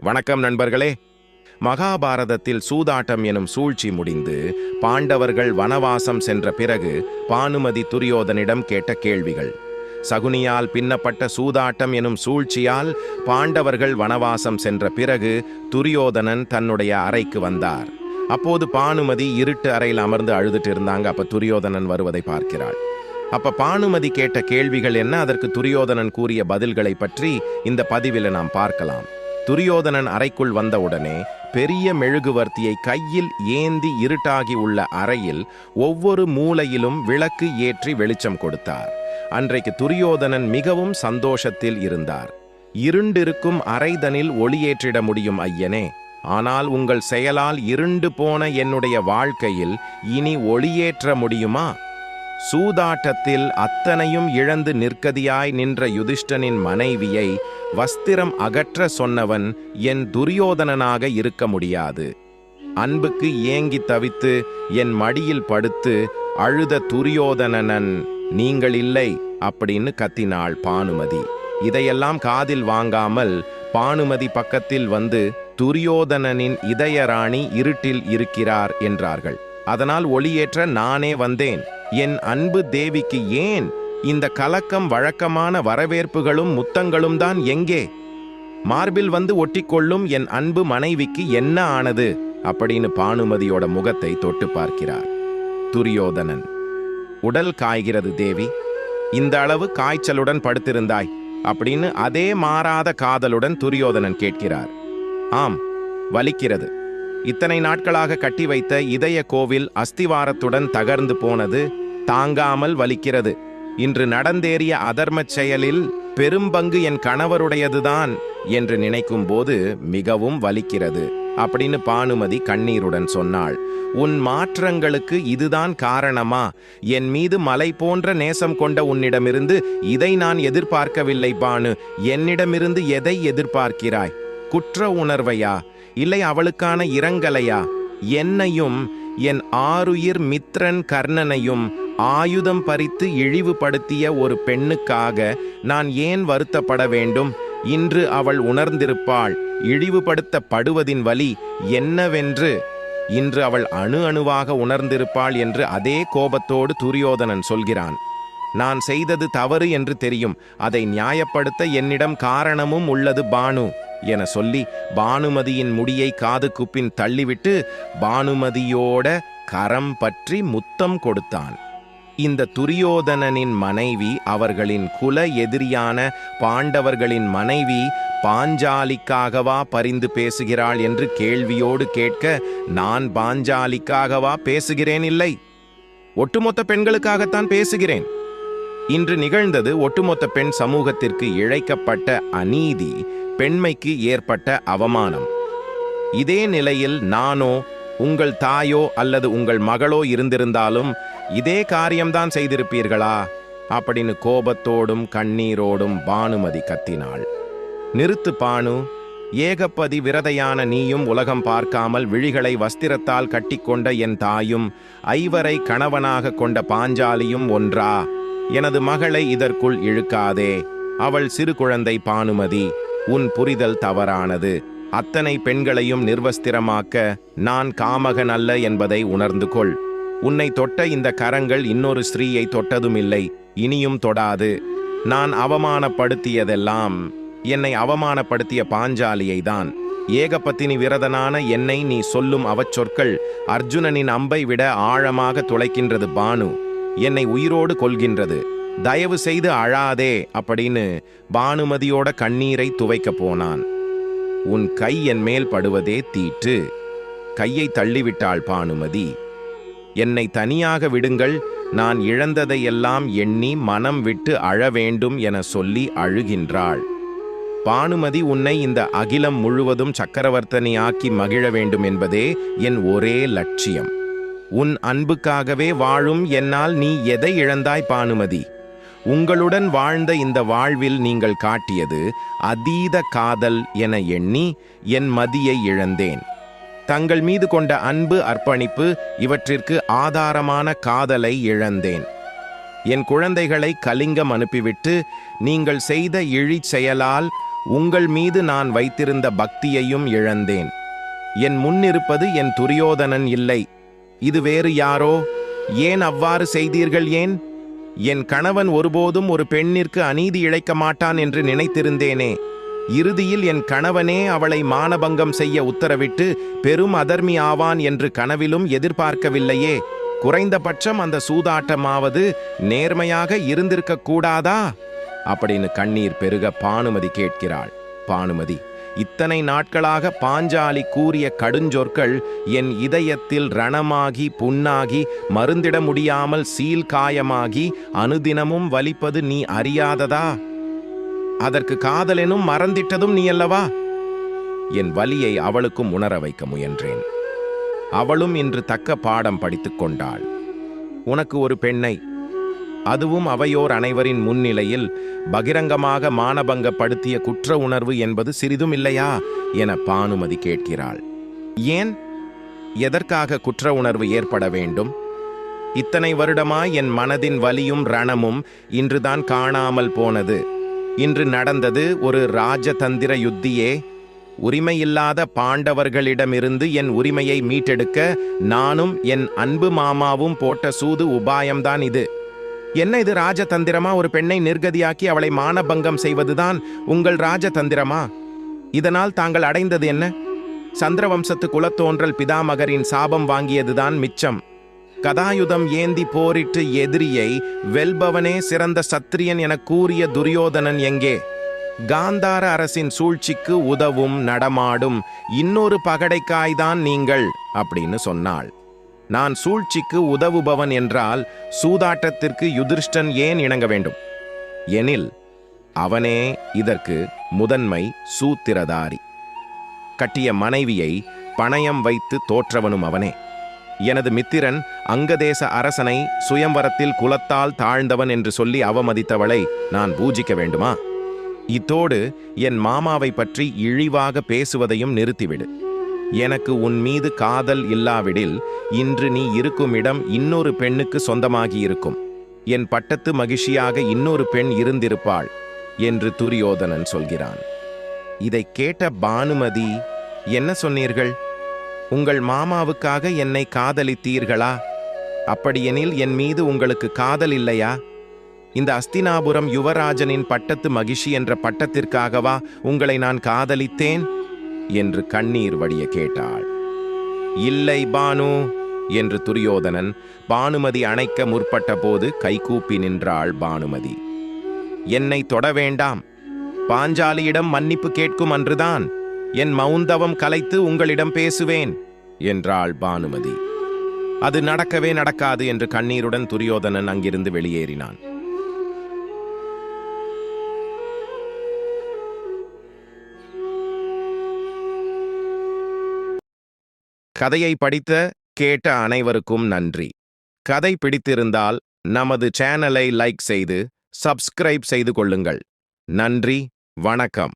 வணக்கம் நண்பர்களே. மகாபாரதத்தில் சூதாட்டம் எனும் சூழ்ச்சி முடிந்து பாண்டவர்கள் வனவாசம் சென்ற பிறகு பானுமதி துரியோதனிடம் கேட்ட கேள்விகள். சகுனியால் பின்னப்பட்ட சூதாட்டம் எனும் சூழ்ச்சியால் பாண்டவர்கள் வனவாசம் சென்ற பிறகு துரியோதனன் தன்னுடைய அறைக்கு வந்தார். அப்போது பானுமதி இருட்டு அறையில் அமர்ந்து அழுதுட்டு இருந்தாங்க. அப்ப துரியோதனன் வருவதை பார்க்கிறாள். அப்ப பானுமதி கேட்ட கேள்விகள் என்ன, அதற்கு துரியோதனன் கூறிய பதில்களை பற்றி இந்த பதிவில் நாம் பார்க்கலாம். துரியோதனன் அறைக்குள் வந்தவுடனே பெரிய மெழுகுவர்த்தியை கையில் ஏந்தி இருட்டாகி உள்ள அறையில் ஒவ்வொரு மூலையிலும் விளக்கு ஏற்றி வெளிச்சம் கொடுத்தார். அன்றைக்கு துரியோதனன் மிகவும் சந்தோஷத்தில் இருந்தார். இருண்டிருக்கும் அறைதனில் ஒளியேற்றிட முடியும் ஐயனே, ஆனால் உங்கள் செயலால் இருண்டு போன என்னுடைய வாழ்க்கையில் இனி ஒளியேற்ற முடியுமா? சூதாட்டத்தில் அத்தனையும் இழந்து நிற்கதியாய் நின்ற யுதிஷ்டனின் மனைவியை வஸ்திரம் அகற்ற சொன்னவன் என் துரியோதனனாக இருக்க முடியாது. அன்புக்கு ஏங்கி தவித்து என் மடியில் படுத்து அழுத துரியோதனன் நீங்கள் இல்லை அப்படின்னு கத்தினாள் பானுமதி. இதையெல்லாம் காதில் வாங்காமல் பானுமதி பக்கத்தில் வந்து துரியோதனனின் இதயராணி இருட்டில் இருக்கிறார் என்றார்கள். அதனால் ஒளியேற்ற நானே வந்தேன். என் அன்பு தேவிக்கு ஏன் இந்த கலக்கம்? வழக்கமான வரவேற்புகளும் முத்தங்களும் தான் எங்கே? மார்பில் வந்து ஒட்டிக்கொள்ளும் என் அன்பு மனைவிக்கு என்ன ஆனது அப்படின்னு பானுமதியோட முகத்தை தொட்டு பார்க்கிறார் துரியோதனன். உடல் காய்கிறது தேவி, இந்த அளவு காய்ச்சலுடன் படுத்திருந்தாய் அப்படின்னு அதே மாறாத காதலுடன் துரியோதனன் கேட்கிறார். ஆம், வலிக்கிறது. இத்தனை நாட்களாக கட்டி வைத்த இதய கோவில் அஸ்திவாரத்துடன் தகர்ந்து போனது தாங்காமல் வலிக்கிறது. இன்று நடந்தேறிய அதர்மச் செயலில் பெரும்பங்கு என் கணவருடையதுதான் என்று நினைக்கும் போது மிகவும் வலிக்கிறது அப்படின்னு பானுமதி கண்ணீருடன் சொன்னாள். உன் மாற்றங்களுக்கு இதுதான் காரணமா? என் மீது மலை போன்ற நேசம் கொண்ட உன்னிடமிருந்து இதை நான் எதிர்பார்க்கவில்லை பானு. என்னிடமிருந்து எதை எதிர்பார்க்கிறாய்? குற்ற உணர்வையா, இல்லை அவளுக்கான இரங்கலையா? என்னையும் என் ஆருயிர் மித்ரன் கர்ணனையும் ஆயுதம் பறித்து இழிவுபடுத்திய ஒரு பெண்ணுக்காக நான் ஏன் வருத்தப்பட வேண்டும்? இன்று அவள் உணர்ந்திருப்பாள் இழிவுபடுத்தப்படுவதின் வலி என்னவென்று. இன்று அவள் அணு அணுவாக உணர்ந்திருப்பாள் என்று அதே கோபத்தோடு துரியோதனன் சொல்கிறான். நான் செய்தது தவறு என்று தெரியும், அதை நியாயப்படுத்த என்னிடம் காரணமும் உள்ளது பானு என சொல்லி பானுமதியின் முடியை காது குப்பின் தள்ளிவிட்டு பானுமதியோட கரம் பற்றி முத்தம் கொடுத்தான். இந்த துரியோதனனின் மனைவி அவர்களின் குல எதிரியான பாண்டவர்களின் மனைவி பாஞ்சாலிக்காகவா பரிந்து பேசுகிறாள் என்று கேள்வியோடு கேட்க, நான் பாஞ்சாலிக்காகவா பேசுகிறேன்? இல்லை, ஒட்டுமொத்த பெண்களுக்காகத்தான் பேசுகிறேன். இன்று நிகழ்ந்தது ஒட்டுமொத்த பெண் சமூகத்திற்கு இழைக்கப்பட்ட அநீதி, பெண்மைக்கு ஏற்பட்ட அவமானம். இதே நிலையில் நானோ உங்கள் தாயோ அல்லது உங்கள் மகளோ இருந்திருந்தாலும் இதே காரியம்தான் செய்திருப்பீர்களா அப்படின்னு கோபத்தோடும் கண்ணீரோடும் பானுமதி கத்தினாள். நிறுத்து பானு, ஏகப்பதி விரதையான நீயும் உலகம் பார்க்காமல் விழிகளை வஸ்திரத்தால் கட்டிக்கொண்ட என் தாயும் ஐவரை கணவனாக கொண்ட பாஞ்சாலியும் ஒன்றா? எனது மகளை இதற்குள் இழுக்காதே. அவள் சிறு குழந்தை பானுமதி. உன் புரிதல் தவறானது. அத்தனை பெண்களையும் நிர்வஸ்திரமாக்க நான் காமகன் அல்ல என்பதை உணர்ந்து கொள். உன்னை தொட்ட இந்த கரங்கள் இன்னொரு ஸ்திரீயை தொட்டதும் இல்லை, இனியும் தொடாது. நான் அவமானப்படுத்தியதெல்லாம் என்னை அவமானப்படுத்திய பாஞ்சாலியை தான். ஏகபத்தினி விரதனான என்னை நீ சொல்லும் அவச்சொற்கள் அர்ஜுனனின் அம்பை விட ஆழமாக துளைக்கின்றது பானு. என்னை உயிரோடு கொள்கின்றது. தயவு செய்து அழாதே அப்படின்னு பானுமதியோட கண்ணீரை துவைக்க போனான். உன் கை என் மேல் படுவதே தீட்டு. கையை தள்ளிவிட்டாள் பானுமதி. என்னை தனியாக விடுங்கள், நான் இழந்ததையெல்லாம் எண்ணி மனம் விட்டு அழ வேண்டும் என சொல்லி அழுகின்றாள். பானுமதி, உன்னை இந்த அகிலம் முழுவதும் சக்கரவர்த்தனியாக்கி மகிழ வேண்டும் என்பதே என் ஒரே லட்சியம். உன் அன்புக்காகவே வாழும் என்னால் நீ எதை இழந்தாய் பானுமதி? உங்களுடன் வாழ்ந்த இந்த வாழ்வில் நீங்கள் காட்டியது அதீத காதல் என எண்ணி என் மதியை இழந்தேன். தங்கள் மீது கொண்ட அன்பு, அர்ப்பணிப்பு இவற்றிற்கு ஆதாரமான காதலை இழந்தேன். என் குழந்தைகளை கலிங்கம் அனுப்பிவிட்டு நீங்கள் செய்த இழிச் செயலால் உங்கள் மீது நான் வைத்திருந்த பக்தியையும் இழந்தேன். என் முன்னிருப்பது என் துரியோதனன் இல்லை, இது வேறு யாரோ. ஏன் அவ்வாறு செய்தீர்கள்? ஏன்? என் கணவன் ஒருபோதும் ஒரு பெண்ணிற்கு அநீதி இழைக்க மாட்டான் என்று நினைத்திருந்தேனே. இறுதியில் என் கணவனே அவளை மானபங்கம் செய்ய உத்தரவிட்டு பெரும் அதர்மி ஆவான் என்று கனவிலும் எதிர்பார்க்கவில்லையே. குறைந்தபட்சம் அந்த சூதாட்டமாவது நேர்மையாக இருந்திருக்க கூடாதா? அப்படின்னு கண்ணீர் பெருக பானுமதி கேட்கிறாள். பானுமதி, இத்தனை நாட்களாக பாஞ்சாலி கூறிய கடுஞ்சொற்கள் என் இதயத்தில் ரணமாகி புண்ணாகி மருந்திட முடியாமல் சீல்காயமாகி அனுதினமும் வலிப்பது நீ அறியாததா? அதற்கு காதலெனும் மறந்திட்டதும் நீ அல்லவா? என் வலியை அவளுக்கும் உணர வைக்க முயன்றேன். அவளும் இன்று தக்க பாடம் படித்துக் கொண்டாள். உனக்கு ஒரு பெண்ணை, அதுவும் அவையோர் அனைவரின் முன்னிலையில் பகிரங்கமாக மானபங்கப்படுத்திய குற்ற உணர்வு என்பது சிறிதும் இல்லையா என பானுமதி கேட்கிறாள். ஏன்? எதற்காக குற்ற உணர்வு ஏற்பட வேண்டும்? இத்தனை வருடமாய் என் மனதின் வலியும் ரணமும் இன்றுதான் காணாமல் போனது. இன்று நடந்தது ஒரு ராஜதந்திர யுத்தியே. உரிமையில்லாத பாண்டவர்களிடமிருந்து என் உரிமையை மீட்டெடுக்க நானும் என் அன்பு மாமாவும் போட்ட சூது உபாயம்தான் இது. என்ன இது ராஜதந்திரமா? ஒரு பெண்ணை நிர்கதியாக்கி அவளை மானபங்கம் செய்வதுதான் உங்கள் ராஜதந்திரமா? இதனால் தாங்கள் அடைந்தது என்ன? சந்திரவம்சத்து குலத்தோன்றல் பிதாமகரின் சாபம் வாங்கியதுதான் மிச்சம். கதாயுதம் ஏந்தி போரிட்டு எதிரியை வெல்பவனே சிறந்த சத்திரியன் என கூறிய துரியோதனன் எங்கே? காந்தார அரசின் சூழ்ச்சிக்கு உதவும் நடமாடும் இன்னொரு பகடைக்காய்தான் நீங்கள் அப்படின்னு சொன்னாள். நான் சூழ்ச்சிக்கு உதவுபவன் என்றால் சூதாட்டத்திற்கு யுதிஷ்டன் ஏன் இணங்க வேண்டும்? எனில் அவனே இதற்கு முதன்மை சூத்திரதாரி. கட்டிய மனைவியை பணயம் வைத்து தோற்றவனும் அவனே. எனது மித்திரன் அங்கதேச அரசனை சுயம்வரத்தில் குலத்தால் தாழ்ந்தவன் என்று சொல்லி அவமதித்தவளை நான் பூஜிக்க வேண்டுமா? இத்தோடு என் மாமாவை பற்றி இழிவாக பேசுவதையும் நிறுத்திவிடு. எனக்கு உன் மீது காதல் இல்லாவிடில் இன்று நீ இருக்கும் இடம் இன்னொரு பெண்ணுக்கு சொந்தமாகியிருக்கும். என் பட்டத்து மகிழ்ச்சியாக இன்னொரு பெண் இருந்திருப்பாள் என்று துரியோதனன் சொல்கிறான். இதை கேட்ட பானுமதி, என்ன சொன்னீர்கள்? உங்கள் மாமாவுக்காக என்னை காதலித்தீர்களா? அப்படியெனில் என் மீது உங்களுக்கு காதல் இல்லையா? இந்த அஸ்தினாபுரம் யுவராஜனின் பட்டத்து மகிழ்ச்சி என்ற பட்டத்திற்காகவா உங்களை நான் காதலித்தேன் என்று கண்ணீர் வடிய கேட்டாள். இல்லை பானு என்று துரியோதனன் பானுமதி அணைக்க முற்பட்ட போது கைகூப்பி நின்றாள் பானுமதி. என்னை தொட வேண்டாம். பாஞ்சாலியிடம் மன்னிப்பு கேட்கும் அன்றுதான் என் மௌந்தவம் கலைத்து உங்களிடம் பேசுவேன் என்றாள் பானுமதி. அது நடக்கவே நடக்காது என்று கண்ணீருடன் துரியோதனன் அங்கிருந்து வெளியேறினான். கதையை படித்த கேட்ட அனைவருக்கும் நன்றி. கதை பிடித்திருந்தால் நமது சேனலை லைக் செய்து சப்ஸ்கிரைப் செய்து கொள்ளுங்கள். நன்றி, வணக்கம்.